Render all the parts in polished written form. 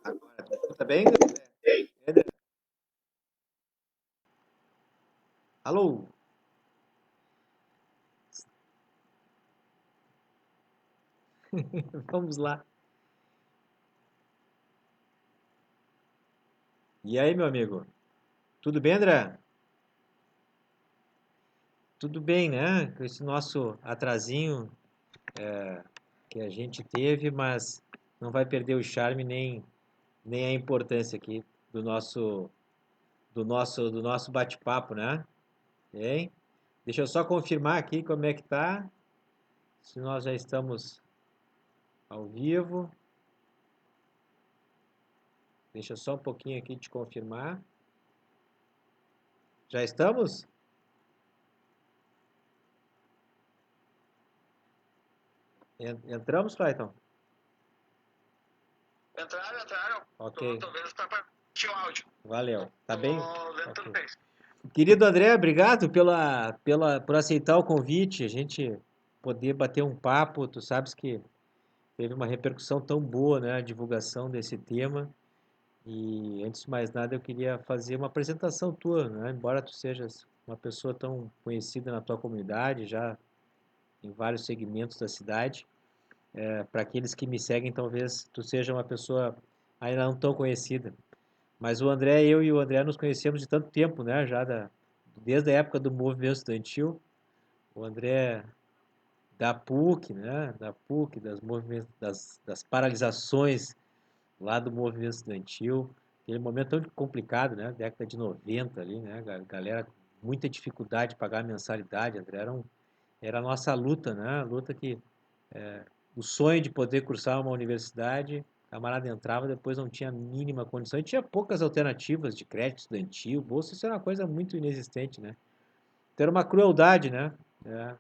Agora, tu escuta bem, André? Alô? Vamos lá. E aí, meu amigo? Tudo bem, André? Tudo bem, né? Com esse nosso atrasinho que a gente teve, mas não vai perder o charme nem a importância aqui do nosso bate-papo, né? Hein? Deixa eu só confirmar aqui como é que tá, se nós já estamos ao vivo. Deixa eu só um pouquinho aqui te confirmar. Já estamos? Entramos, Clayton? Entraram. Ok. Tô vendo se tá partindo o áudio. Valeu. Tá bem? Tô vendo tudo Ok. bem. Querido André, obrigado por aceitar o convite, a gente poder bater um papo. Tu sabes que teve uma repercussão tão boa, né, a divulgação desse tema. E antes de mais nada, eu queria fazer uma apresentação tua, né? Embora tu sejas uma pessoa tão conhecida na tua comunidade, já em vários segmentos da cidade, para aqueles que me seguem, talvez tu seja uma pessoa ainda não tão conhecida. Mas eu e o André nos conhecemos de tanto tempo, né? Desde a época do movimento estudantil. O André da PUC, né? Da PUC, das paralisações lá do movimento estudantil. Aquele momento tão complicado, né? Década de 90 ali, né? Galera com muita dificuldade de pagar a mensalidade. André, era a nossa luta, né? A luta que o sonho de poder cursar uma universidade, o camarada entrava, depois não tinha a mínima condição. E tinha poucas alternativas de crédito estudantil, bolsa, isso era uma coisa muito inexistente, né? Então era uma crueldade, né? É,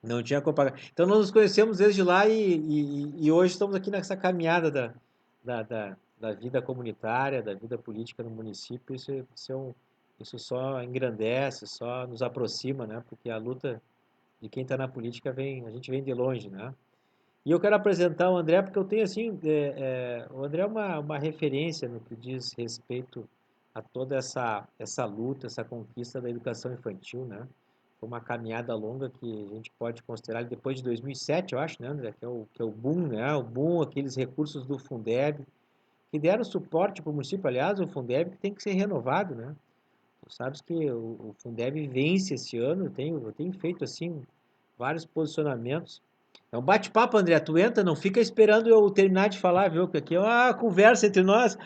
não tinha como pagar. Então nós nos conhecemos desde lá e hoje estamos aqui nessa caminhada da vida comunitária, da vida política no município. Isso só engrandece, só nos aproxima, né? Porque a luta de quem está na política a gente vem de longe, né? E eu quero apresentar o André porque eu tenho assim, o André é uma referência no que diz respeito a toda essa luta, essa conquista da educação infantil, né? Foi uma caminhada longa que a gente pode considerar depois de 2007, eu acho, né, André? Que é o boom, né? O boom, aqueles recursos do Fundeb, que deram suporte para o município. Aliás, o Fundeb que tem que ser renovado, né? Tu sabes que o Fundeb vence esse ano, eu tenho feito assim vários posicionamentos. É um bate-papo, André. Tu entra, não fica esperando eu terminar de falar, viu? Porque aqui é uma conversa entre nós.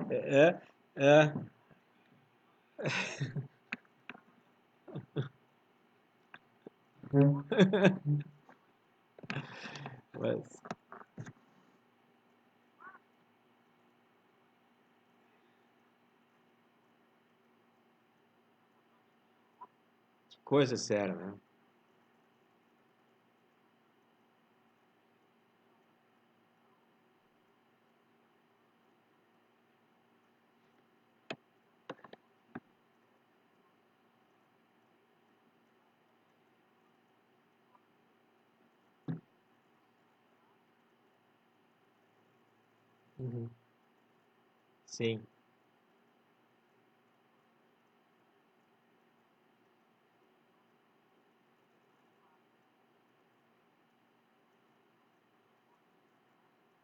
É, é. Mas, que coisa séria, né? Uhum. Sim.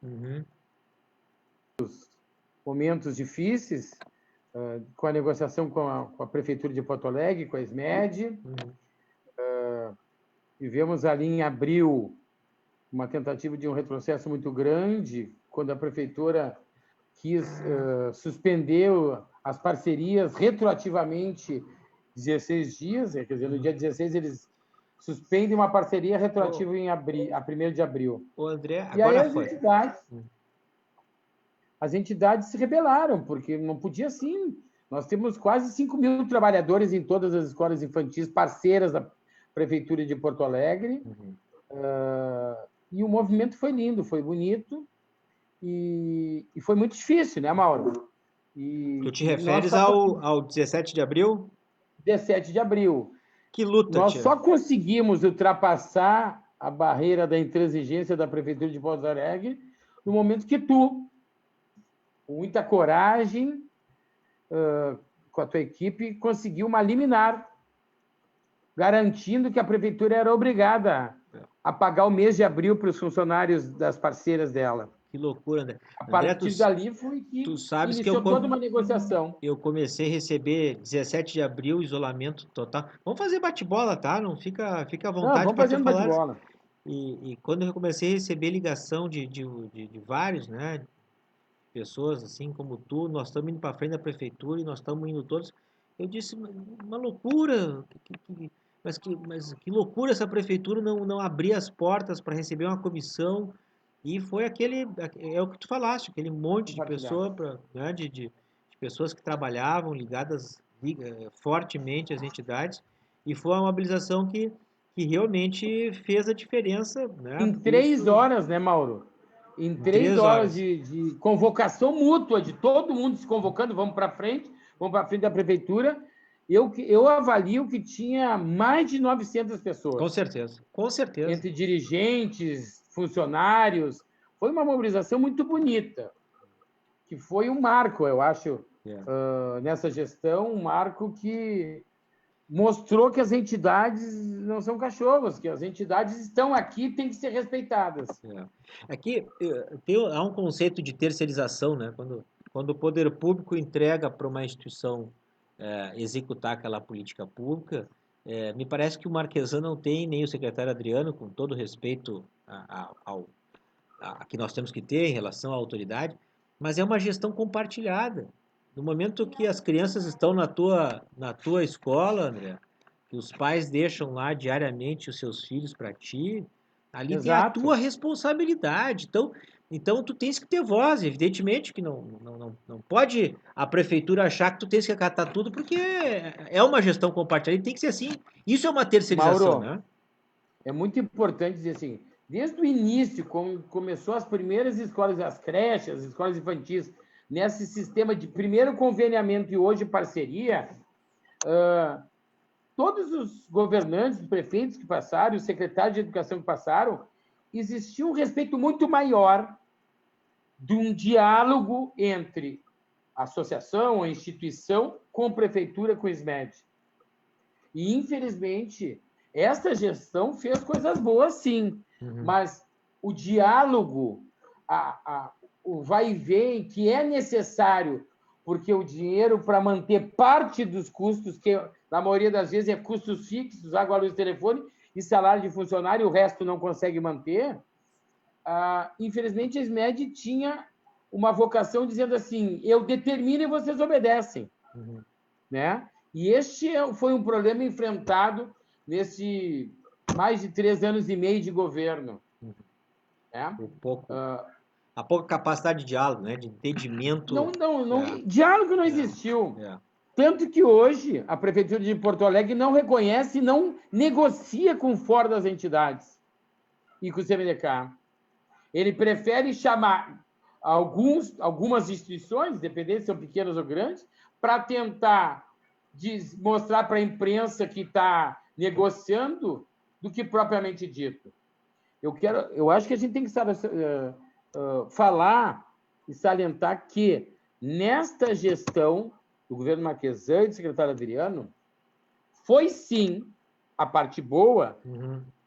Uhum. Momentos difíceis, com a negociação com a Prefeitura de Porto Alegre, com a SMED. Uhum. Vivemos ali em abril uma tentativa de um retrocesso muito grande, quando a Prefeitura quis suspender as parcerias retroativamente 16 dias, quer dizer, no dia 16 eles suspendem uma parceria Ô, retroativa a 1º de abril. ô, André, E aí agora foi. as entidades se rebelaram, porque não podia assim. Nós temos quase 5.000 trabalhadores em todas as escolas infantis parceiras da Prefeitura de Porto Alegre, Uhum. e o movimento foi lindo, foi bonito, e foi muito difícil, né, Mauro? Tu te E nós referes só ao 17 de abril? 17 de abril. Que luta, Nós tia. só conseguimos ultrapassar a barreira da intransigência da Prefeitura de Porto Alegre no momento que tu, com muita coragem, com a tua equipe, conseguiu uma liminar, garantindo que a Prefeitura era obrigada a pagar o mês de abril para os funcionários das parceiras dela. Que loucura, André. A partir dali foi que iniciou toda uma negociação. Eu comecei a receber 17 de abril, isolamento total. Vamos fazer bate-bola, tá? Não fica à vontade. Vamos fazendo bate-bola. E quando eu comecei a receber ligação de vários, né? Pessoas assim como tu, nós estamos indo para frente da prefeitura e nós estamos indo todos. Eu disse, uma loucura, mas que loucura essa prefeitura não abrir as portas para receber uma comissão. E foi é o que tu falaste, aquele monte de pessoas, né, de pessoas que trabalhavam ligadas fortemente às entidades, e foi uma mobilização que realmente fez a diferença. Né? Em 3 horas, né, Mauro? Em 3 horas de convocação mútua, de todo mundo se convocando, vamos para frente da prefeitura. Eu avalio que tinha mais de 900 pessoas. Com certeza. Entre dirigentes, funcionários. Foi uma mobilização muito bonita, que foi um marco, eu acho, nessa gestão, um marco que mostrou que as entidades não são cachorros, que as entidades estão aqui e têm que ser respeitadas. Aqui há um conceito de terceirização, né? Quando o poder público entrega para uma instituição executar aquela política pública, me parece que o Marquesan não tem, nem o secretário Adriano, com todo respeito a que nós temos que ter em relação à autoridade, mas é uma gestão compartilhada. No momento que as crianças estão na tua escola, André, que os pais deixam lá diariamente os seus filhos para ti, ali tem a tua responsabilidade. Então tu tens que ter voz, evidentemente que não pode a prefeitura achar que tu tens que acatar tudo, porque é uma gestão compartilhada, tem que ser assim. Isso é uma terceirização, Mauro, né? É muito importante dizer assim, desde o início, quando começou as primeiras escolas, as creches, as escolas infantis, nesse sistema de primeiro conveniamento e hoje parceria, todos os governantes, os prefeitos que passaram, os secretários de educação que passaram, existia um respeito muito maior de um diálogo entre a associação, a instituição, com a prefeitura, com o SMED. E, infelizmente, esta gestão fez coisas boas, sim, mas o diálogo, o vai e vem, que é necessário, porque o dinheiro para manter parte dos custos, que na maioria das vezes é custos fixos, água, luz, telefone e salário de funcionário, o resto não consegue manter, infelizmente a SMED tinha uma vocação dizendo assim, eu determino e vocês obedecem. Né? E este foi um problema enfrentado nesse mais de 3 anos e meio de governo. Né? A pouca capacidade de diálogo, né? De entendimento. Diálogo não existiu. Tanto que hoje a Prefeitura de Porto Alegre não reconhece e não negocia com fora das entidades e com o CMDK. Ele prefere chamar algumas instituições, independente se são pequenas ou grandes, para tentar mostrar para a imprensa que está negociando do que propriamente dito. Eu acho que a gente tem que falar e salientar que, nesta gestão do governo Marquesan e do secretário Adriano, foi, sim, a parte boa,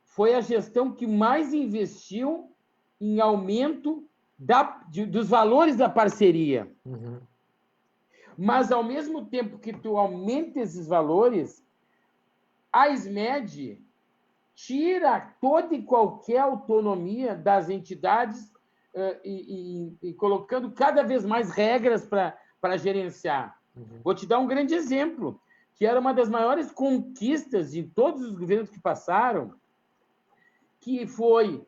foi a gestão que mais investiu em aumento dos valores da parceria. Mas, ao mesmo tempo que tu aumenta esses valores, a SMED tira toda e qualquer autonomia das entidades e colocando cada vez mais regras para gerenciar. Vou te dar um grande exemplo, que era uma das maiores conquistas de todos os governos que passaram, que foi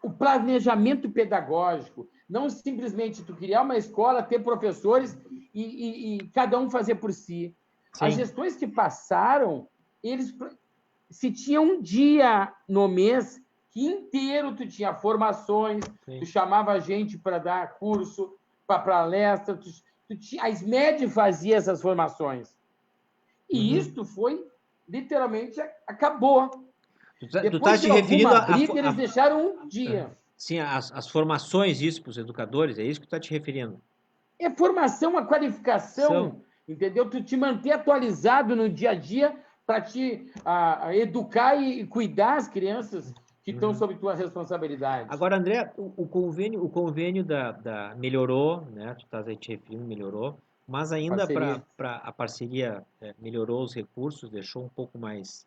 o planejamento pedagógico. Não simplesmente tu criar uma escola, ter professores e cada um fazer por si. Sim. As gestões que passaram, se tinha um dia no mês que inteiro tu tinha formações, sim, tu chamava gente para dar curso, para palestra, a SMED fazia essas formações. E isto foi, literalmente, acabou. Tu tá Depois te de referindo alguma briga, eles deixaram um dia. Sim, as formações, isso, para os educadores, é isso que tu está te referindo? É formação, a qualificação, São. entendeu? Tu te manter atualizado no dia a dia para te educar e cuidar as crianças que estão sob tua responsabilidade. Agora, André, o convênio da melhorou, né? Tu estás aí te referindo, melhorou, mas ainda Parceria. para a parceria melhorou os recursos, deixou um pouco mais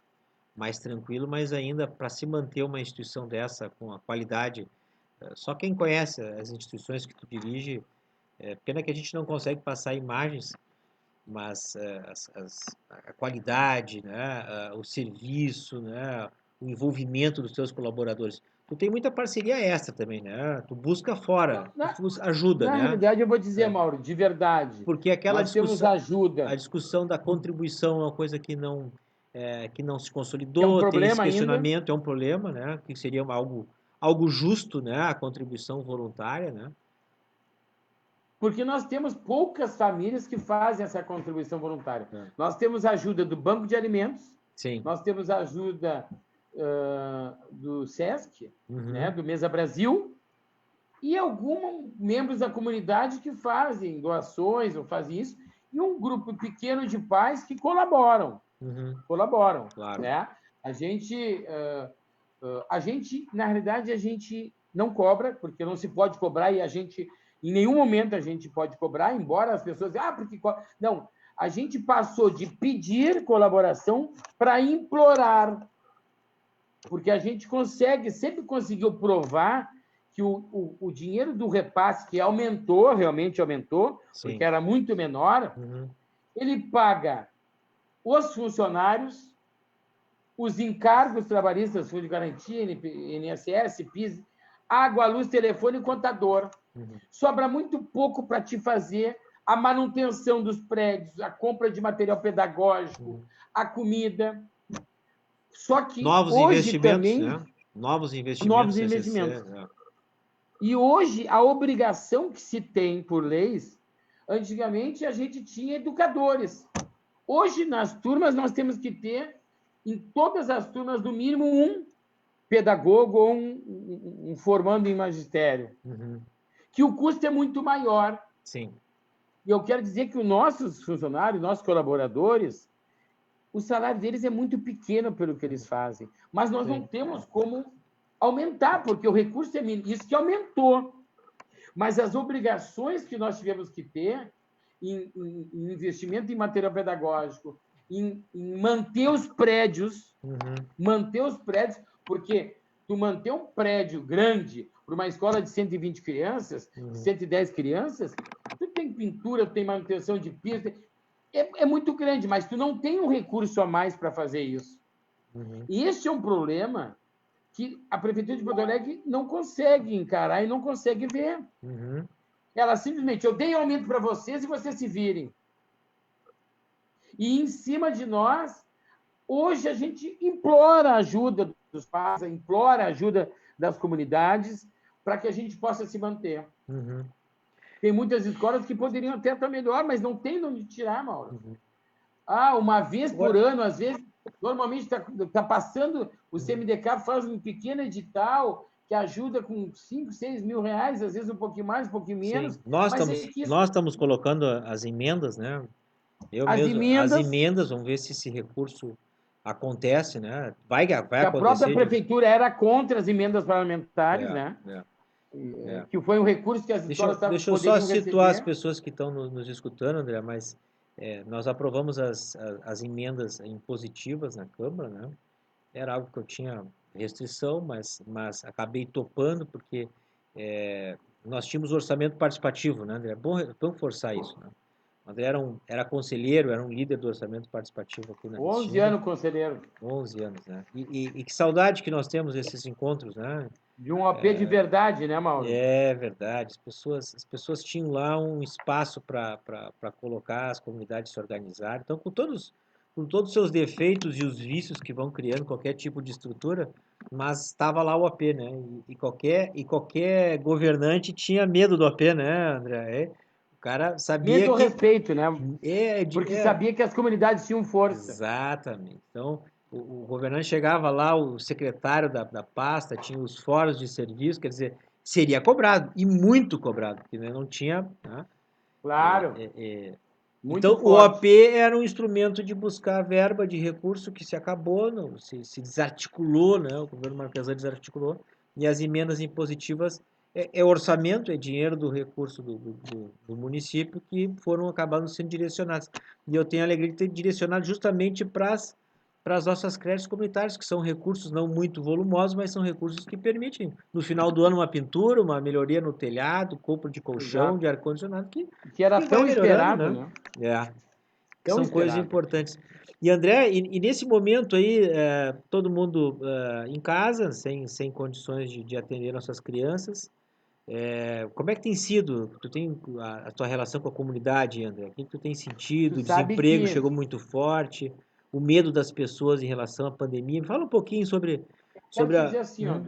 tranquilo, mas ainda para se manter uma instituição dessa com a qualidade, só quem conhece as instituições que tu dirige, pena que a gente não consegue passar imagens, mas a qualidade, né, o serviço, né, o envolvimento dos teus colaboradores. Tu tem muita parceria extra também, né? Tu busca fora, tu ajuda, Na né? realidade, eu vou dizer, Mauro, de verdade, Porque aquela nós temos a ajuda, discussão da contribuição é uma coisa que não se que é um consolidou, tem esse problema ainda, questionamento, é um problema, né? Que seria algo justo, né? A contribuição voluntária, né? porque nós temos poucas famílias que fazem essa contribuição voluntária. Nós temos a ajuda do Banco de Alimentos, Sim. nós temos a ajuda do SESC, né, do Mesa Brasil, e alguns membros da comunidade que fazem doações ou fazem isso, e um grupo pequeno de pais que colaboram. Colaboram. Claro. Né? A gente, na realidade, a gente não cobra, porque não se pode cobrar, e em nenhum momento a gente pode cobrar, embora as pessoas digam, porque... Não, a gente passou de pedir colaboração para implorar, porque a gente sempre conseguiu provar que o dinheiro do repasse, que realmente aumentou, Sim. porque era muito menor, ele paga os funcionários, os encargos trabalhistas, Fundo de Garantia, INSS, PIS, água, luz, telefone e contador. Sobra muito pouco para te fazer a manutenção dos prédios, a compra de material pedagógico, a comida. Só que novos hoje investimentos, também... né? Novos investimentos. CCC, E hoje, a obrigação que se tem por leis, antigamente a gente tinha educadores. Hoje, nas turmas, nós temos que ter, em todas as turmas, no mínimo um pedagogo ou um formando em magistério. Que o custo é muito maior. Sim. E eu quero dizer que os nossos funcionários, nossos colaboradores, o salário deles é muito pequeno pelo que eles fazem. Mas nós não temos como aumentar, porque o recurso é mínimo. Isso que aumentou. Mas as obrigações que nós tivemos que ter em investimento em material pedagógico, em manter os prédios, porque tu manter um prédio grande para uma escola de 120 crianças, 110 crianças, tu tem pintura, tu tem manutenção de piso, é muito grande, mas tu não tem um recurso a mais para fazer isso. E esse é um problema que a Prefeitura de Porto Alegre não consegue encarar e não consegue ver. Ela simplesmente, eu dei aumento para vocês e vocês se virem. E em cima de nós, hoje a gente implora a ajuda dos pais, implora a ajuda das comunidades para que a gente possa se manter. Tem muitas escolas que poderiam até estar melhor, mas não tem de onde tirar, Mauro. Uma vez por ano, às vezes, normalmente está passando, o CMDK faz um pequeno edital que ajuda com 5, 6 mil reais, às vezes um pouquinho mais, um pouquinho menos. Sim. Nós estamos colocando as emendas, né? As emendas, vamos ver se esse recurso acontece, né? Vai acontecer. A própria prefeitura era contra as emendas parlamentares, né? Que foi um recurso que as escolas poderiam receber. Deixa eu só situar as pessoas que estão nos escutando, André, mas nós aprovamos as emendas impositivas na Câmara, né? Era algo que eu tinha restrição, mas acabei topando, porque nós tínhamos orçamento participativo, né, André? É bom reforçar isso, né? O André era conselheiro, era um líder do orçamento participativo aqui na 11 anos conselheiro. 11 anos, né? E que saudade que nós temos desses encontros, né? De um OP de verdade, né, Mauro? É verdade. As pessoas tinham lá um espaço para colocar as comunidades se organizarem. Então, com todos os seus defeitos e os vícios que vão criando qualquer tipo de estrutura, mas estava lá o OP, né? E qualquer governante tinha medo do OP, né, André? O cara sabia medo ou respeito, né? Porque sabia que as comunidades tinham força. Exatamente. Então, o governante chegava lá, o secretário da pasta, tinha os fóruns de serviço, quer dizer, seria cobrado, e muito cobrado, porque né, não tinha, né? Claro, Então, muito o OP forte. era um instrumento de buscar verba de recurso que se acabou, não, se desarticulou, né? O governo Marquesan desarticulou, e as emendas impositivas é orçamento, é dinheiro do recurso do município que foram acabando sendo direcionados. E eu tenho a alegria de ter direcionado justamente para as nossas creches comunitárias, que são recursos não muito volumosos, mas são recursos que permitem, no final do ano, uma pintura, uma melhoria no telhado, compra de colchão, Exato. de ar-condicionado, Que era que vai tão melhorando, esperado, né? né? É, que Tão são coisas esperado. importantes. E André, e nesse momento aí, todo mundo em casa, sem condições de atender nossas crianças, como é que tem sido? Tu tem a tua relação com a comunidade, André? O que tu tem Tu sentido? O sabe desemprego que chegou muito forte, o medo das pessoas em relação à pandemia. Me fala um pouquinho quero sobre te a. dizer assim, ó,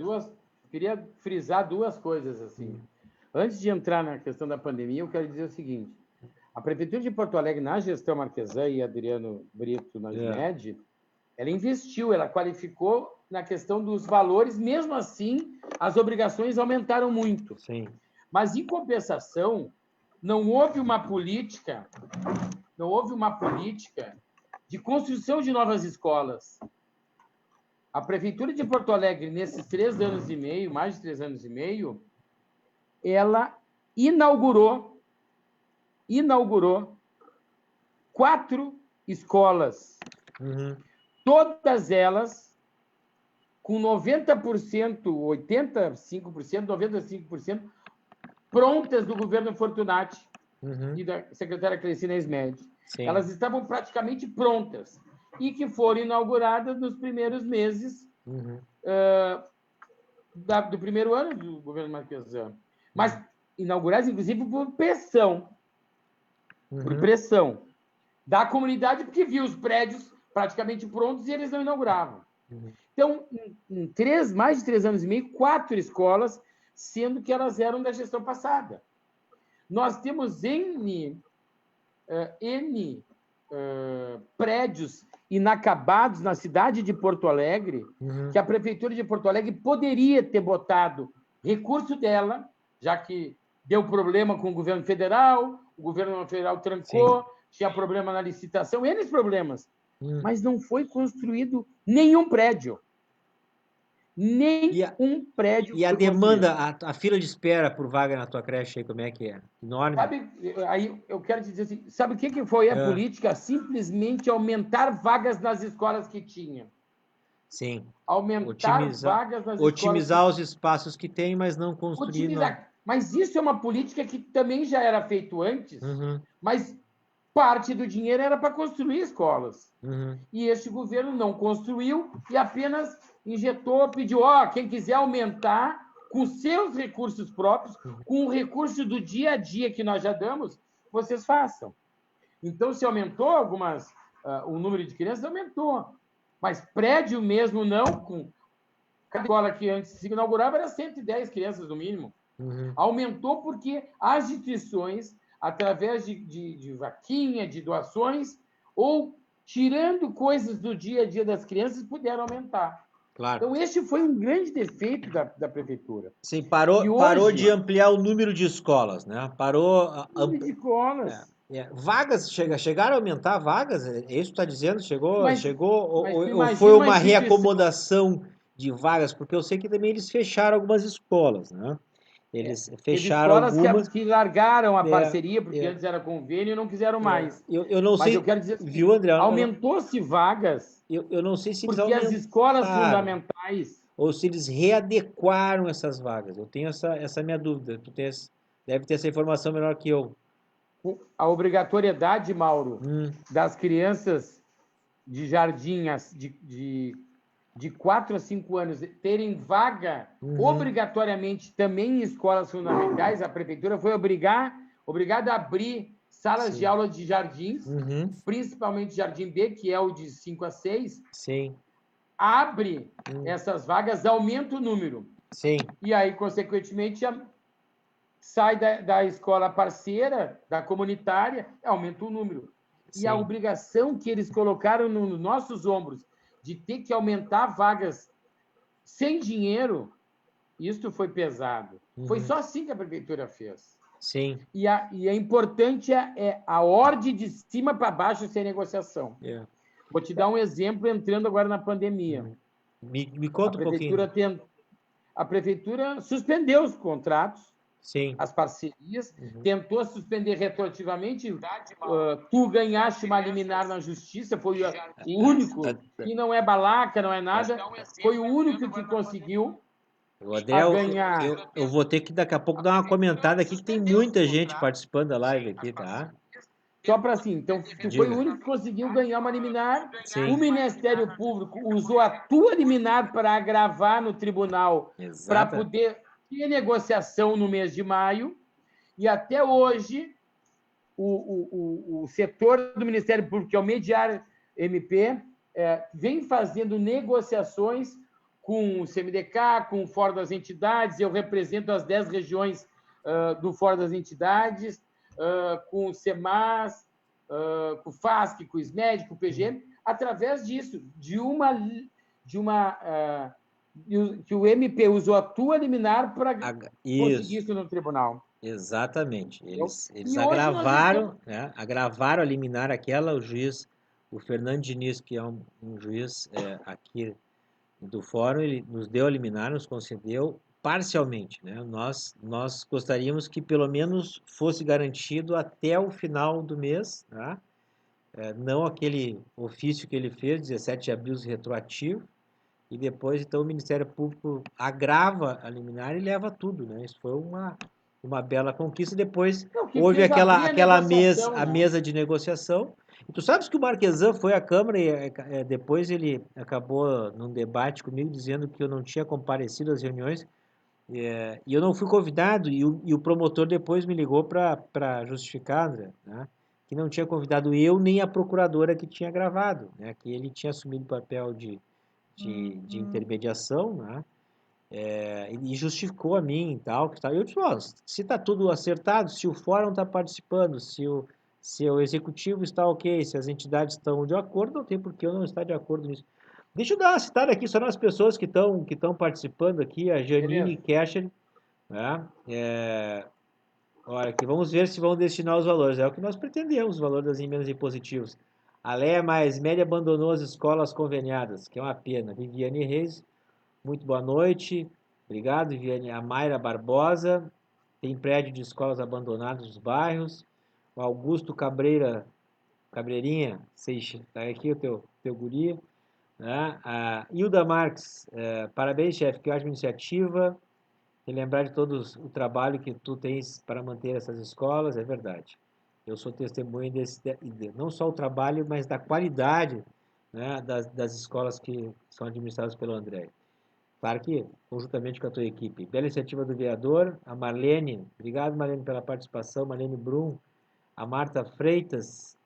queria frisar duas coisas assim. Antes de entrar na questão da pandemia, eu quero dizer o seguinte: a Prefeitura de Porto Alegre, na gestão Marquesan e Adriano Brito na SMED, ela investiu, ela qualificou na questão dos valores, mesmo assim, as obrigações aumentaram muito. Sim. Mas, em compensação, não houve uma política de construção de novas escolas. A Prefeitura de Porto Alegre, nesses 3 anos e meio, mais de 3 anos e meio, ela inaugurou 4 escolas, todas elas com 90%, 85%, 95% prontas do governo Fortunati e da secretária Clecina Smed. Elas estavam praticamente prontas e que foram inauguradas nos primeiros meses do primeiro ano do governo Marquesan. Mas inauguradas, inclusive, por pressão da comunidade, porque viu os prédios praticamente prontos e eles não inauguravam. Então, em mais de 3 anos e meio, 4 escolas, sendo que elas eram da gestão passada. Nós temos N prédios inacabados na cidade de Porto Alegre, que a Prefeitura de Porto Alegre poderia ter botado recurso dela, já que deu problema com o governo federal trancou, tinha problema na licitação, N problemas. Mas não foi construído nenhum prédio. Nenhum prédio E a foi demanda, construído. a fila de espera por vaga na tua creche aí, como é que é? Enorme? Sabe, aí eu quero te dizer assim, sabe o que foi a política? Simplesmente aumentar vagas nas escolas que tinha. Sim. Aumentar vagas nas escolas. Otimizar os espaços que tem, mas não construir. Mas isso é uma política que também já era feito antes, mas parte do dinheiro era para construir escolas. E este governo não construiu e apenas injetou, pediu, quem quiser aumentar com seus recursos próprios, com o recurso do dia a dia que nós já damos, vocês façam. Então, se aumentou o número de crianças, aumentou. Mas prédio mesmo não, com cada escola que antes se inaugurava era 110 crianças no mínimo. Aumentou porque as instituições, através de vaquinha, de doações, ou tirando coisas do dia a dia das crianças, puderam aumentar. Claro. Então, este foi um grande defeito da Prefeitura. Sim, parou de ampliar o número de escolas, né? Parou... Número de escolas. Vagas, chegaram a aumentar vagas? É isso que tu está dizendo? Mas Ou foi uma reacomodação de vagas? Porque eu sei que também eles fecharam algumas escolas, né? Eles fecharam algumas... que largaram a parceria, porque antes era convênio e não quiseram mais. Eu não sei... Mas eu quero dizer assim, viu, André? aumentou-se vagas... Eu não sei se eles porque as escolas fundamentais... Ou se eles readequaram essas vagas. Eu tenho essa minha dúvida. Deve ter essa informação melhor que eu. A obrigatoriedade, Mauro, das crianças de jardim de 4 a 5 anos terem vaga obrigatoriamente também em escolas fundamentais, a Prefeitura foi obrigada a abrir salas de aula de jardins, principalmente Jardim B, que é o de 5 a 6. Sim. Abre essas vagas, aumenta o número. Sim. E aí, consequentemente, sai da escola parceira, da comunitária, aumenta o número. E a obrigação que eles colocaram nos nossos ombros, de ter que aumentar vagas sem dinheiro, isso foi pesado. Foi só assim que a prefeitura fez. Sim. E é importante a ordem de cima para baixo sem negociação. Vou te dar um exemplo entrando agora na pandemia. Me conta um pouquinho. A prefeitura suspendeu os contratos, Sim. as parcerias, tentou suspender retroativamente. Tu ganhaste uma liminar na justiça, foi o único, e não é balaca, não é nada, foi o único que conseguiu. André, eu vou ter que daqui a pouco dar uma comentada aqui, que tem muita gente participando da live aqui, tá? Só para assim, então, tu foi o único que conseguiu ganhar uma liminar. Sim. O Ministério Público usou a tua liminar para agravar no tribunal, para poder ter negociação no mês de maio, e até hoje o setor do Ministério Público, que é o Mediar MP, vem fazendo negociações com o CMDK, com o Fórum das Entidades. Eu represento as 10 regiões do Fórum das Entidades, com o CEMAS, com o FASC, com o SMED, com o PG, através disso, que o MP usou a tua liminar para conseguir isso no tribunal. Exatamente. Eles agravaram, né? Agravaram a liminar aquela, o Fernando Diniz, que é um juiz aqui do fórum, ele nos deu a liminar, nos concedeu parcialmente, né? Nós gostaríamos que pelo menos fosse garantido até o final do mês, tá? Não aquele ofício que ele fez, 17 de abril retroativo, e depois então o Ministério Público agrava a liminar e leva tudo, né? Isso foi uma bela conquista. Depois houve aquela mesa de negociação. E tu sabes que o Marquesan foi à Câmara e depois ele acabou num debate comigo dizendo que eu não tinha comparecido às reuniões e eu não fui convidado e o promotor depois me ligou para justificar, André, né? Que não tinha convidado eu nem a procuradora que tinha gravado, né? Que ele tinha assumido o papel de intermediação, né? E justificou a mim e tal, que tal. Eu disse, se está tudo acertado, se o fórum está participando, se o executivo está ok, se as entidades estão de acordo, não tem por que eu não estar de acordo nisso. Deixa eu dar uma citada aqui só nas pessoas que estão participando aqui, a Janine Kescher, né? Olha, aqui vamos ver se vão destinar os valores. É o que nós pretendemos, os valores das emendas impositivas. A Leia Mais Média abandonou as escolas conveniadas, que é uma pena. Viviane Reis, muito boa noite. Obrigado, Viviane. A Mayra Barbosa, tem prédio de escolas abandonadas nos bairros. O Augusto Cabreirinha, está aqui o teu guri. Né? A Hilda Marques, parabéns, chefe, que ótima iniciativa. E lembrar de todos o trabalho que tu tens para manter essas escolas, é verdade. Eu sou testemunha não só o trabalho, mas da qualidade, né, das escolas que são administradas pelo André. Claro que, conjuntamente com a tua equipe. Bela iniciativa do vereador, a Marlene, obrigado Marlene pela participação, Marlene Brum, a Marta Freitas,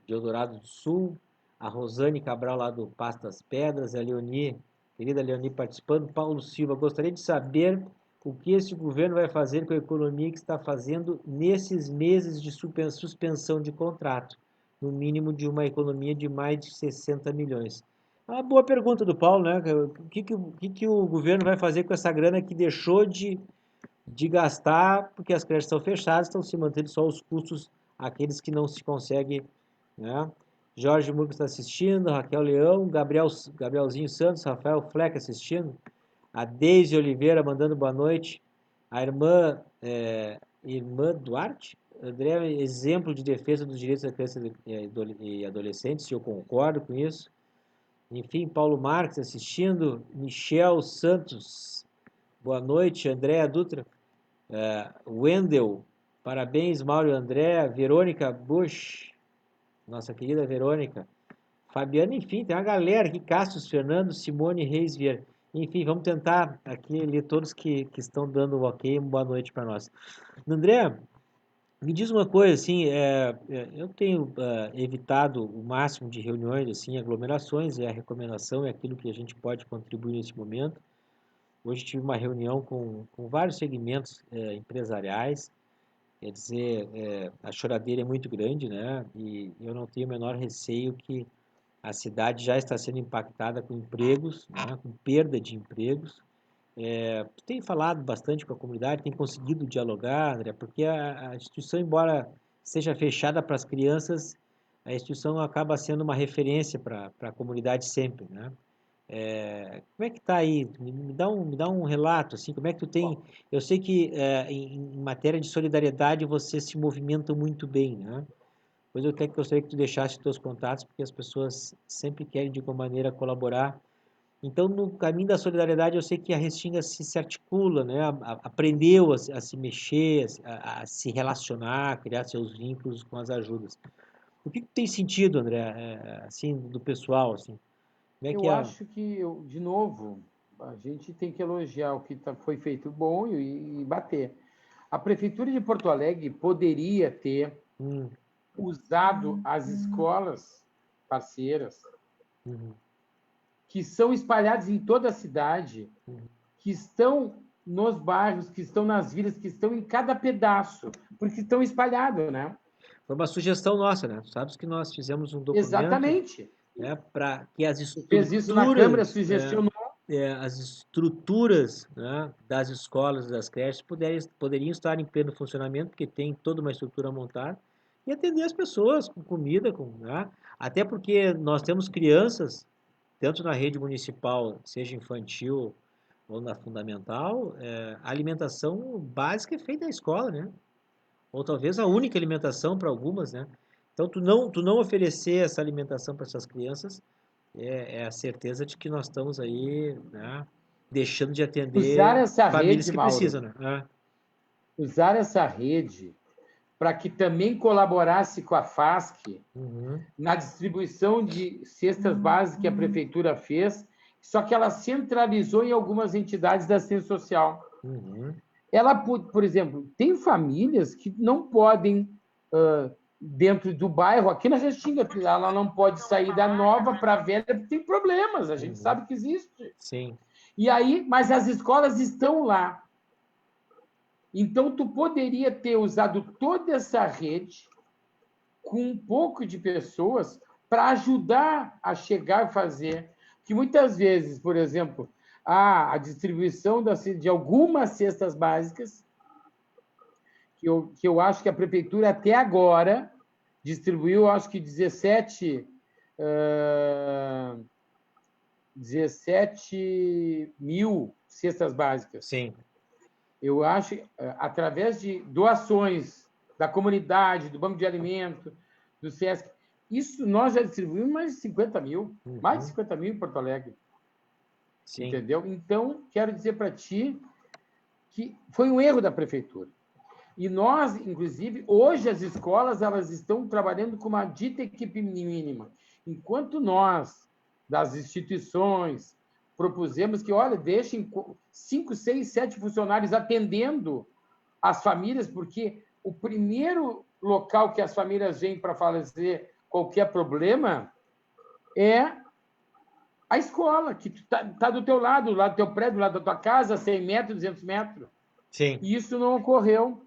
de Eldorado do Sul, a Rosane Cabral lá do Pastas Pedras, a Leoni, querida Leoni participando, Paulo Silva, gostaria de saber o que esse governo vai fazer com a economia que está fazendo nesses meses de suspensão de contrato, no mínimo de uma economia de mais de 60 milhões. Uma boa pergunta do Paulo, né? O que o governo vai fazer com essa grana que deixou de gastar, porque as creches estão fechadas, estão se mantendo só os custos, aqueles que não se consegue, né? Jorge Murgo está assistindo, Raquel Leão, Gabrielzinho Santos, Rafael Fleck assistindo, a Deise Oliveira mandando boa noite, a irmã Duarte, André, exemplo de defesa dos direitos da criança e adolescentes, eu concordo com isso. Enfim, Paulo Marques assistindo, Michel Santos, boa noite, Andréa Dutra, Wendel, parabéns, Mauro e André, Verônica Bush, nossa querida Verônica, Fabiana, enfim, tem uma galera aqui, Cássio Fernando, Simone Reis Vieira, enfim, vamos tentar aqui ler todos que estão dando um ok, uma boa noite para nós. André, me diz uma coisa, assim, eu tenho evitado o máximo de reuniões, assim, aglomerações, a recomendação é aquilo que a gente pode contribuir nesse momento. Hoje tive uma reunião com vários segmentos empresariais, quer dizer, a choradeira é muito grande, né? E eu não tenho o menor receio que a cidade já está sendo impactada com empregos, né, com perda de empregos. Tu tem falado bastante com a comunidade, tem conseguido dialogar, André, porque a instituição, embora seja fechada para as crianças, a instituição acaba sendo uma referência para a comunidade sempre, né? Como é que está aí? Me dá um relato, assim, como é que tu tem... Eu sei que em matéria de solidariedade vocês se movimentam muito bem, né? Pois eu até gostaria que tu deixasse os teus contatos, porque as pessoas sempre querem, de alguma maneira, colaborar. Então, no caminho da solidariedade, eu sei que a Restinga se articula, né? Aprendeu a se mexer, a se relacionar, a criar seus vínculos com as ajudas. O que tu tem sentido, André, assim, do pessoal, assim? Como é que Eu é? acho que, de novo, a gente tem que elogiar o que foi feito bom e bater. A Prefeitura de Porto Alegre poderia ter usado as escolas parceiras, que são espalhadas em toda a cidade, que estão nos bairros, que estão nas vilas, que estão em cada pedaço, porque estão espalhados, né? Foi uma sugestão nossa, né? Sabes que nós fizemos um documento, Exatamente. né, para que Fez isso na Câmara, estruturas, sugestionou. as estruturas, né, das escolas, das creches, poderiam estar em pleno funcionamento, porque tem toda uma estrutura montada, e atender as pessoas com comida, né? Até porque nós temos crianças, tanto na rede municipal, seja infantil ou na fundamental, a alimentação básica é feita na escola, né? Ou talvez a única alimentação para algumas, né? Então, tu não oferecer essa alimentação para essas crianças é a certeza de que nós estamos aí, né, deixando de Usar atender essa famílias rede, que Mauro, precisam, né? usar essa rede para que também colaborasse com a FASC na distribuição de cestas básicas que a prefeitura fez, só que ela centralizou em algumas entidades da assistência social. Ela, por exemplo, tem famílias que não podem, dentro do bairro, aqui na Restinga, ela não pode sair da nova para a velha, porque tem problemas, a gente sabe que existe. Sim. E aí, mas as escolas estão lá. Então, tu poderia ter usado toda essa rede com um pouco de pessoas para ajudar a chegar a fazer. Que muitas vezes, por exemplo, a distribuição de algumas cestas básicas, que eu acho que a prefeitura até agora distribuiu, acho que 17 mil cestas básicas. Sim. Eu acho, através de doações da comunidade, do Banco de Alimentos, do SESC, isso nós já distribuímos mais de 50 mil, mais de 50 mil em Porto Alegre. Sim. Entendeu? Então, quero dizer para ti que foi um erro da prefeitura. E nós, inclusive, hoje as escolas elas estão trabalhando com uma dita equipe mínima. Enquanto nós, das instituições, propusemos que, olha, deixem 5, 6, 7 funcionários atendendo as famílias, porque o primeiro local que as famílias vêm para fazer qualquer problema é a escola, que está do teu lado do teu prédio, do lado da tua casa, 100 metros, 200 metros. Sim. E isso não ocorreu.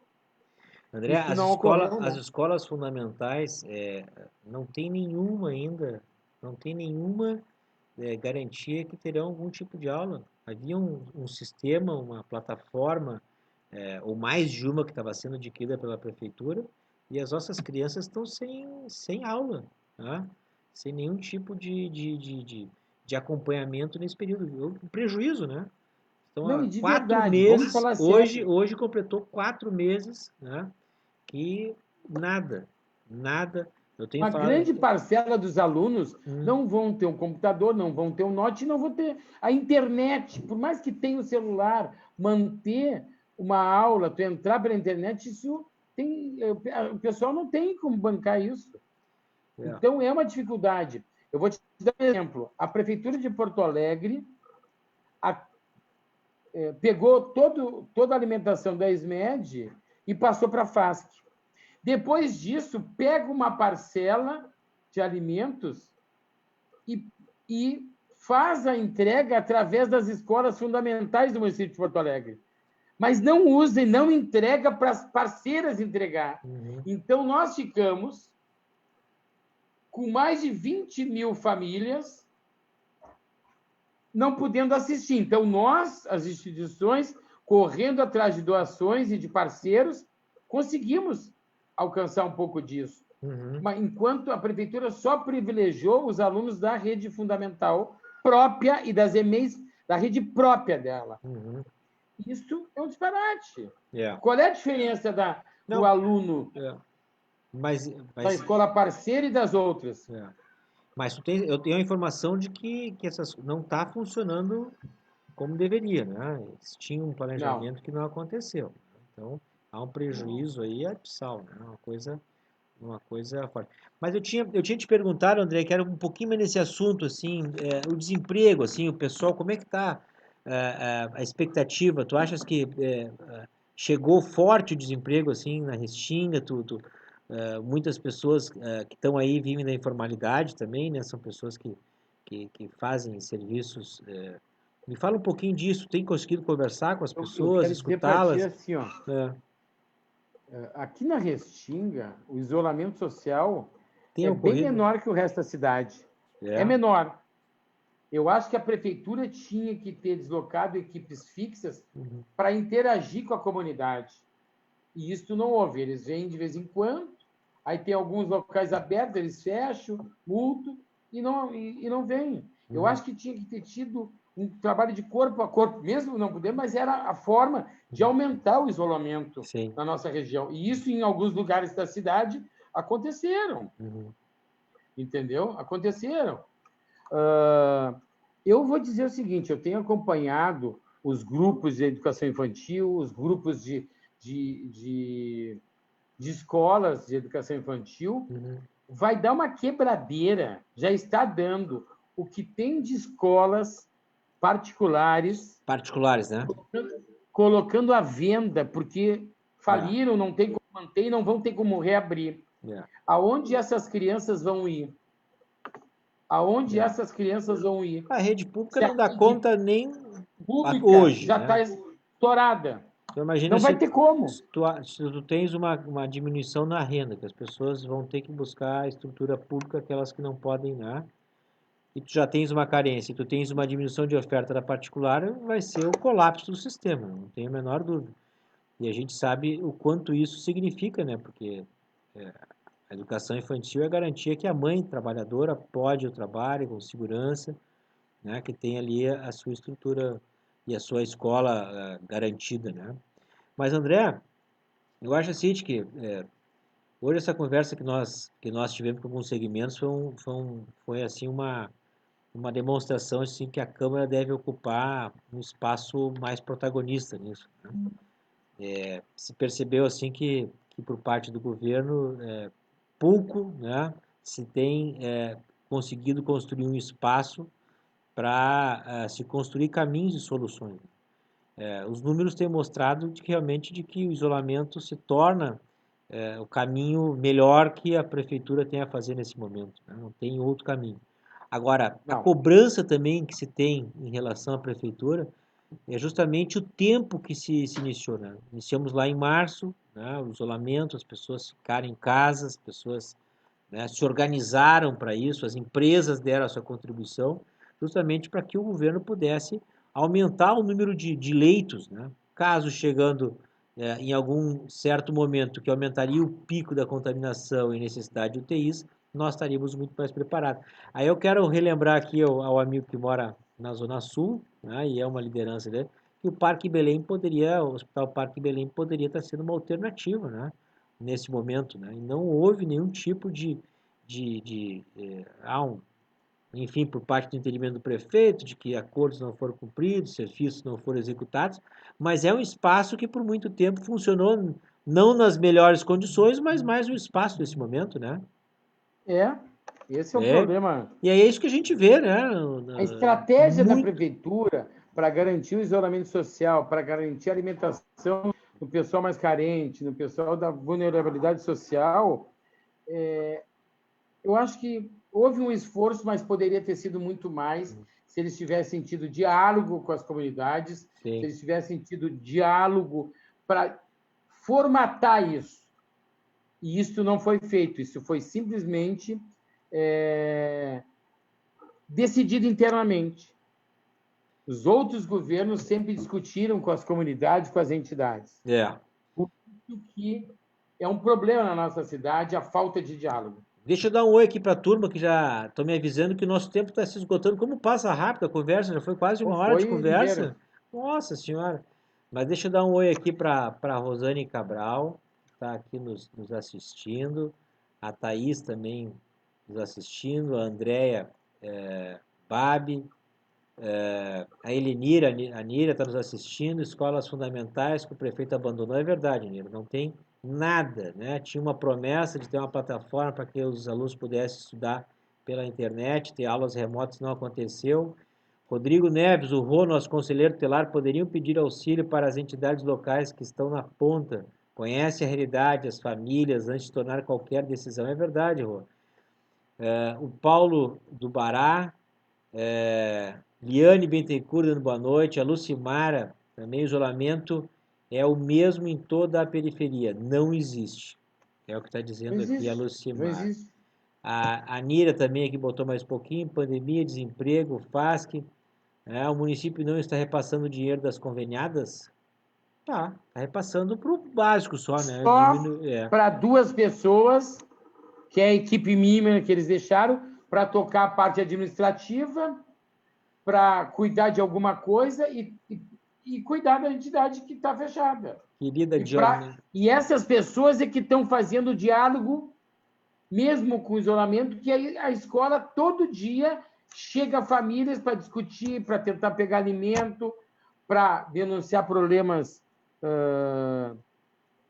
André, as escolas fundamentais não tem nenhuma ainda, não tem nenhuma garantia que terão algum tipo de aula. Havia um sistema, uma plataforma, ou mais de uma que estava sendo adquirida pela prefeitura, e as nossas crianças estão sem aula, né? Sem nenhum tipo de acompanhamento nesse período. Um prejuízo, né? Então, não, há e de 4 verdade, meses, vamos falar hoje completou 4 meses, né? Que nada. Eu tenho uma falado... grande parcela dos alunos não vão ter um computador, não vão ter um note, não vão ter a internet. Por mais que tenha o celular, manter uma aula, tu entrar pela internet, isso o pessoal não tem como bancar isso. Então, é uma dificuldade. Eu vou te dar um exemplo. A Prefeitura de Porto Alegre pegou toda a alimentação da SMED e passou para a FASC. Depois disso, pega uma parcela de alimentos e faz a entrega através das escolas fundamentais do município de Porto Alegre. Mas não usa e não entrega para as parceiras entregar. Então, nós ficamos com mais de 20 mil famílias não podendo assistir. Então, nós, as instituições, correndo atrás de doações e de parceiros, conseguimos alcançar um pouco disso. Mas, enquanto a prefeitura só privilegiou os alunos da rede fundamental própria e das EMEIs, da rede própria dela. Isso é um disparate. Qual é a diferença do aluno da escola parceira e das outras? Mas eu tenho a informação de que essas não está funcionando como deveria, né? Eles tinham um planejamento que não aconteceu. Então, há um prejuízo aí abissal, né? Uma coisa forte. Mas eu tinha te perguntado, André, que era um pouquinho mais nesse assunto, assim, o desemprego, assim, o pessoal, como é que está a expectativa? Tu achas que chegou forte o desemprego, assim, na Restinga? Muitas pessoas que estão aí vivem da informalidade também, né? São pessoas que fazem serviços. Me fala um pouquinho disso. Tem conseguido conversar com as pessoas, escutá-las? Assim, ó, aqui na Restinga, o isolamento social bem menor que o resto da cidade. É menor. Eu acho que a prefeitura tinha que ter deslocado equipes fixas para interagir com a comunidade. E isso não houve. Eles vêm de vez em quando, aí tem alguns locais abertos, eles fecham, multam e não vêm. Eu acho que tinha que ter tido um trabalho de corpo a corpo, mesmo não podendo, mas era a forma de aumentar o isolamento na nossa região. E isso, em alguns lugares da cidade, aconteceram. Entendeu? Aconteceram. Eu vou dizer o seguinte, eu tenho acompanhado os grupos de educação infantil, os grupos de escolas de educação infantil, vai dar uma quebradeira, já está dando. O que tem de escolas particulares, né? Colocando à venda, porque faliram, não tem como manter e não vão ter como reabrir. Aonde essas crianças vão ir? Aonde essas crianças vão ir? A rede pública não dá conta nem pública hoje. Já está estourada. Então, imagina não vai ter como. Se tu tens uma diminuição na renda, que as pessoas vão ter que buscar a estrutura pública, aquelas que não podem, né? E tu já tens uma carência, e tu tens uma diminuição de oferta da particular, vai ser o colapso do sistema, não tenho a menor dúvida. E a gente sabe o quanto isso significa, né? Porque a educação infantil é a garantia que a mãe trabalhadora pode ir ao trabalho com segurança, né? Que tem ali a sua estrutura e a sua escola garantida, né? Mas, André, eu acho assim que hoje essa conversa que nós tivemos com alguns segmentos foi assim uma demonstração assim que a Câmara deve ocupar um espaço mais protagonista nisso, né? Se percebeu assim que por parte do governo pouco, né, se tem conseguido construir um espaço para se construir caminhos e soluções. Os números têm mostrado realmente de que o isolamento se torna o caminho melhor que a prefeitura tem a fazer nesse momento, né? Não tem outro caminho. Agora, a cobrança também que se tem em relação à prefeitura é justamente o tempo que se iniciou, né? Iniciamos lá em março, né, o isolamento, as pessoas ficaram em casa, as pessoas, né, se organizaram para isso, as empresas deram a sua contribuição, justamente para que o governo pudesse aumentar o número de leitos, né? Caso chegando em algum certo momento que aumentaria o pico da contaminação e necessidade de UTIs, nós estaríamos muito mais preparados. Aí eu quero relembrar aqui ao amigo que mora na Zona Sul, né, e é uma liderança dele, que o o Hospital Parque Belém poderia estar sendo uma alternativa, né, nesse momento, né, e não houve nenhum tipo enfim, por parte do entendimento do prefeito, de que acordos não foram cumpridos, serviços não foram executados, mas é um espaço que por muito tempo funcionou não nas melhores condições, mas mais um espaço nesse momento, né? Esse é o problema. E é isso que a gente vê, né? A estratégia da prefeitura para garantir o isolamento social, para garantir a alimentação do pessoal mais carente, no pessoal da vulnerabilidade social, eu acho que houve um esforço, mas poderia ter sido muito mais se eles tivessem tido diálogo com as comunidades, se eles tivessem tido diálogo para formatar isso. E isso não foi feito, isso foi simplesmente decidido internamente. Os outros governos sempre discutiram com as comunidades, com as entidades. Por isso que é um problema na nossa cidade a falta de diálogo. Deixa eu dar um oi aqui para a turma, que já estão me avisando que o nosso tempo está se esgotando. Como passa rápido a conversa, já foi quase uma hora de conversa. Ligeiro. Nossa Senhora! Mas deixa eu dar um oi aqui para a Rosane Cabral, que está aqui nos assistindo. A Thaís também nos assistindo. A Andréia Babi. A Elenira, a Nira está nos assistindo. Escolas fundamentais que o prefeito abandonou. É verdade, Nira, não tem nada, né? Tinha uma promessa de ter uma plataforma para que os alunos pudessem estudar pela internet, ter aulas remotas, não aconteceu. Rodrigo Neves, o Rô, nosso conselheiro tutelar, poderiam pedir auxílio para as entidades locais que estão na ponta, conhece a realidade, as famílias, antes de tomar qualquer decisão. É verdade, Rô. O Paulo do Bará, Liane Bentencourt dando boa noite, a Lucimara, também o isolamento é o mesmo em toda a periferia, não existe. É o que está dizendo aqui a Lucimara. A Nira também aqui botou mais um pouquinho, pandemia, desemprego, FASC, o município não está repassando o dinheiro das conveniadas? Está repassando para o básico só, né? Só para 2 pessoas, que é a equipe mínima que eles deixaram, para tocar a parte administrativa, para cuidar de alguma coisa e cuidar da entidade que está fechada. Querida Diana. E essas pessoas é que estão fazendo o diálogo, mesmo com o isolamento, que a escola todo dia chega famílias para discutir, para tentar pegar alimento, para denunciar problemas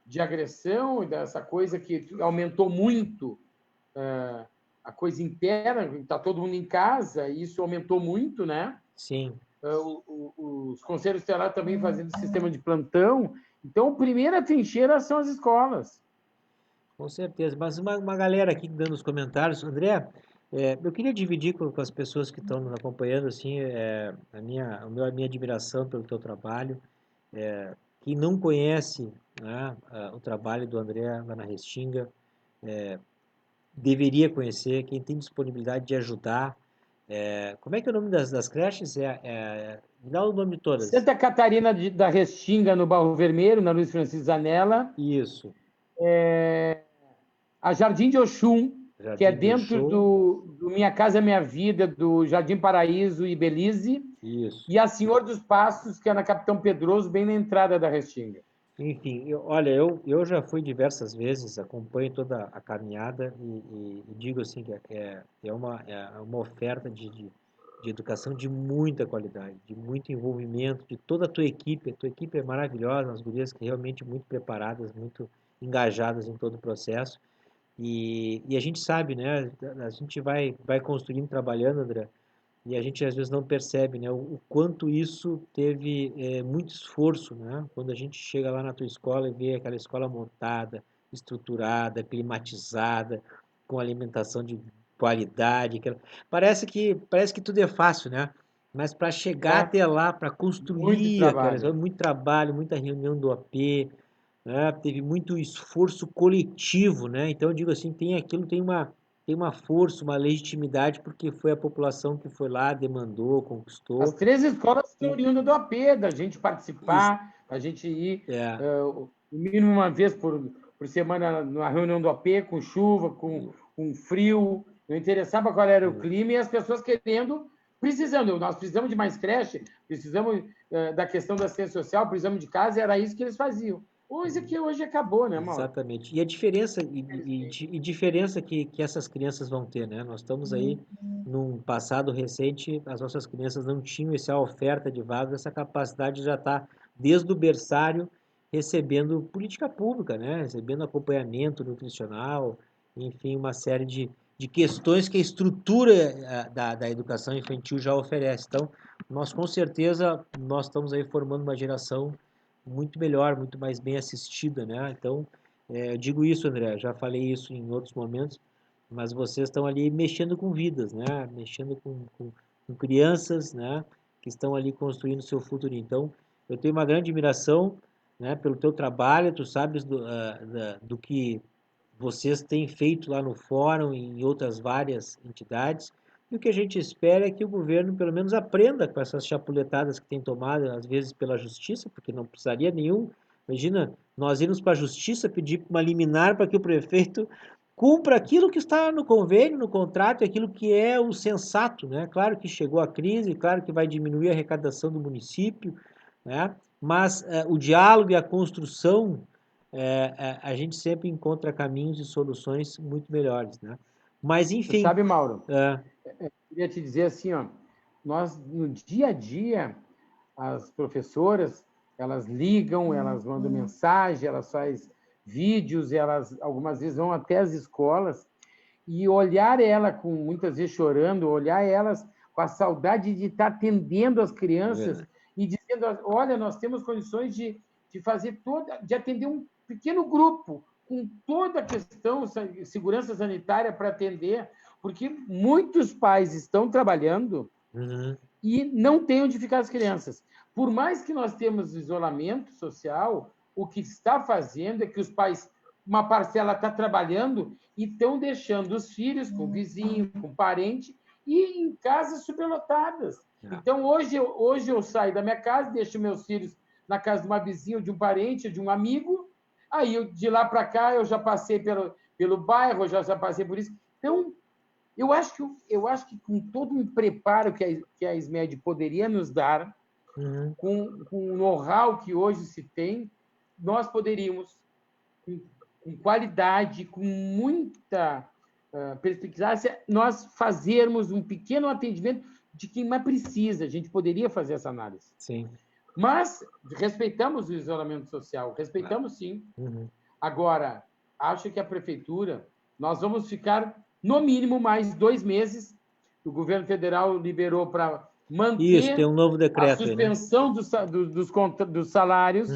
de agressão, dessa coisa que aumentou muito a coisa interna, está todo mundo em casa, e isso aumentou muito, né? Sim. Os conselhos tutelares também fazendo sistema de plantão. Então, a primeira trincheira são as escolas. Com certeza. Mas uma galera aqui dando os comentários. André, eu queria dividir com as pessoas que estão nos acompanhando assim, a minha admiração pelo teu trabalho. Quem não conhece, né, o trabalho do André lá na Restinga, deveria conhecer. Quem tem disponibilidade de ajudar. Como é que é o nome das creches? Me dá o nome de todas. Santa Catarina da Restinga, no Barro Vermelho, na Luiz Francisco Zanella. Isso. A Jardim de Oxum, que é dentro do Minha Casa Minha Vida, do Jardim Paraíso e Belize. Isso. E a Senhor dos Passos, que é na Capitão Pedroso, bem na entrada da Restinga. Enfim, olha, eu já fui diversas vezes, acompanho toda a caminhada e digo assim que é uma oferta de educação de muita qualidade, de muito envolvimento, de toda a tua equipe. A tua equipe é maravilhosa, as gurias que realmente muito preparadas, muito engajadas em todo o processo. E a gente sabe, né? A gente vai construindo, trabalhando, André, e a gente às vezes não percebe, né, o quanto isso teve muito esforço, né? Quando a gente chega lá na tua escola e vê aquela escola montada, estruturada, climatizada, com alimentação de qualidade, parece que tudo é fácil, né? Mas para chegar até lá, para construir muito trabalho, muita reunião do AP, né? Teve muito esforço coletivo, né? Então eu digo assim, tem uma força, uma legitimidade, porque foi a população que foi lá, demandou, conquistou. As 3 escolas estão oriundas do AP, da gente participar, a gente ir no mínimo uma vez por semana na reunião do AP, com chuva, com frio. Não interessava qual era o clima e as pessoas precisando. Nós precisamos de mais creche, precisamos da questão da assistência social, precisamos de casa, era isso que eles faziam. Coisa que hoje acabou, né, Mauro? Exatamente. E a diferença, diferença que essas crianças vão ter, né? Nós estamos aí num passado recente, as nossas crianças não tinham essa oferta de vagas, essa capacidade já está desde o berçário recebendo política pública, né? Recebendo acompanhamento nutricional, enfim, uma série de questões que a estrutura da educação infantil já oferece. Então, nós com certeza nós estamos aí formando uma geração muito melhor, muito mais bem assistida, né? Então, eu digo isso, André, já falei isso em outros momentos, mas vocês estão ali mexendo com vidas, né? Mexendo com crianças, né? Que estão ali construindo o seu futuro. Então, eu tenho uma grande admiração, né? Pelo teu trabalho, tu sabes do vocês têm feito lá no fórum e em outras várias entidades. E o que a gente espera é que o governo pelo menos aprenda com essas chapuletadas que tem tomado, às vezes pela justiça, porque não precisaria nenhum. Imagina, nós irmos para a justiça pedir uma liminar para que o prefeito cumpra aquilo que está no convênio, no contrato, aquilo que é o sensato, né? Claro que chegou a crise, claro que vai diminuir a arrecadação do município, né? Mas o diálogo e a construção, a gente sempre encontra caminhos e soluções muito melhores, né? Mas, enfim... Sabe, Mauro, é, queria te dizer assim, ó, nós, no dia a dia, as professoras, elas ligam, elas mandam mensagem, elas fazem vídeos, elas algumas vezes vão até as escolas, e olhar ela com, muitas vezes chorando, olhar elas com a saudade de estar atendendo as crianças e dizendo, olha, nós temos condições de fazer de atender um pequeno grupo, com toda a questão de segurança sanitária para atender, porque muitos pais estão trabalhando e não têm onde ficar as crianças. Por mais que nós temos isolamento social, o que está fazendo é que os pais, uma parcela está trabalhando e estão deixando os filhos com o vizinho, com o parente, e em casas superlotadas. Então, hoje eu saio da minha casa, deixo meus filhos na casa de uma vizinha, de um parente, de um amigo, aí de lá para cá eu já passei pelo bairro, eu já passei por isso. Então, eu acho que com todo um preparo que a SMED poderia nos dar, com o know-how que hoje se tem, nós poderíamos, com qualidade, com muita perspicácia, nós fazermos um pequeno atendimento de quem mais precisa. A gente poderia fazer essa análise. Sim. Mas respeitamos o isolamento social, respeitamos sim. Agora, acho que a prefeitura, nós vamos ficar, no mínimo, mais 2 meses. O governo federal liberou para manter isso, tem um novo decreto, a suspensão aí, né? dos salários,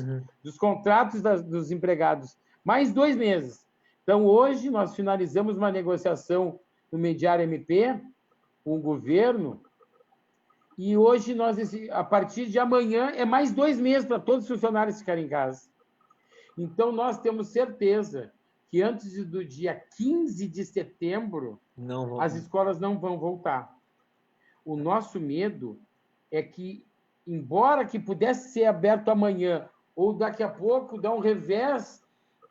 dos contratos dos empregados, mais 2 meses. Então, hoje, nós finalizamos uma negociação no Mediar MP com o governo, e hoje, a partir de amanhã, é mais 2 meses para todos os funcionários ficarem em casa. Então, nós temos certeza que antes do dia 15 de setembro, as escolas não vão voltar. O nosso medo é que, embora que pudesse ser aberto amanhã, ou daqui a pouco dar um revés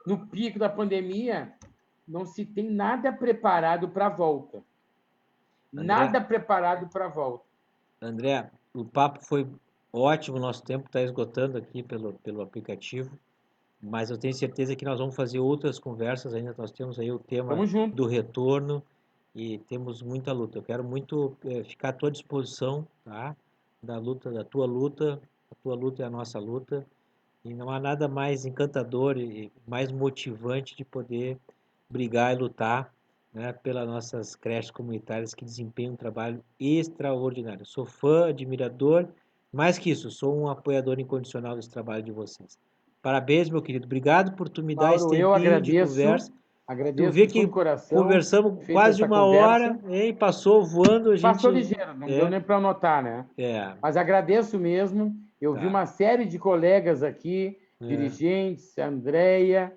no pico da pandemia, não se tem nada preparado para a volta. Nada preparado para a volta. André, o papo foi ótimo, nosso tempo está esgotando aqui pelo aplicativo, mas eu tenho certeza que nós vamos fazer outras conversas ainda, nós temos aí o tema do retorno e temos muita luta. Eu quero muito ficar à tua disposição, tá? Da tua luta, a tua luta é a nossa luta, e não há nada mais encantador e mais motivante de poder brigar e lutar, né, pelas nossas creches comunitárias que desempenham um trabalho extraordinário. Sou fã, admirador, mais que isso, sou um apoiador incondicional desse trabalho de vocês. Parabéns, meu querido. Obrigado por tu me dar esse tempinho de conversa. Agradeço tu vê de que todo coração. Conversamos quase uma hora, hein? Passou voando. Passou ligeiro, não deu nem para anotar, né? Mas agradeço mesmo. Eu vi uma série de colegas aqui, dirigentes, a Andréia,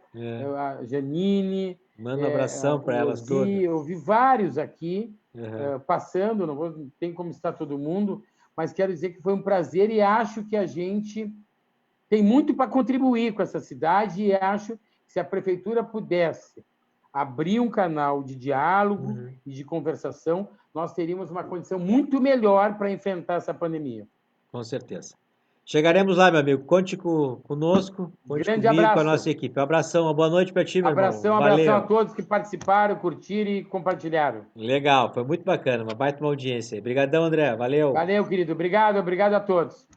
a Janine. Manda um abração para elas todas. Eu vi vários aqui passando, não tem como estar todo mundo, mas quero dizer que foi um prazer e acho que a gente tem muito para contribuir com essa cidade e acho que se a prefeitura pudesse abrir um canal de diálogo e de conversação, nós teríamos uma condição muito melhor para enfrentar essa pandemia. Com certeza. Chegaremos lá, meu amigo. Conte conosco, conte Grande comigo, abraço. com a nossa equipe. Um abração, uma boa noite para ti, meu irmão. Abração a todos que participaram, curtiram e compartilharam. Legal, foi muito bacana, uma baita audiência. Obrigadão, André. Valeu. Valeu, querido. Obrigado a todos.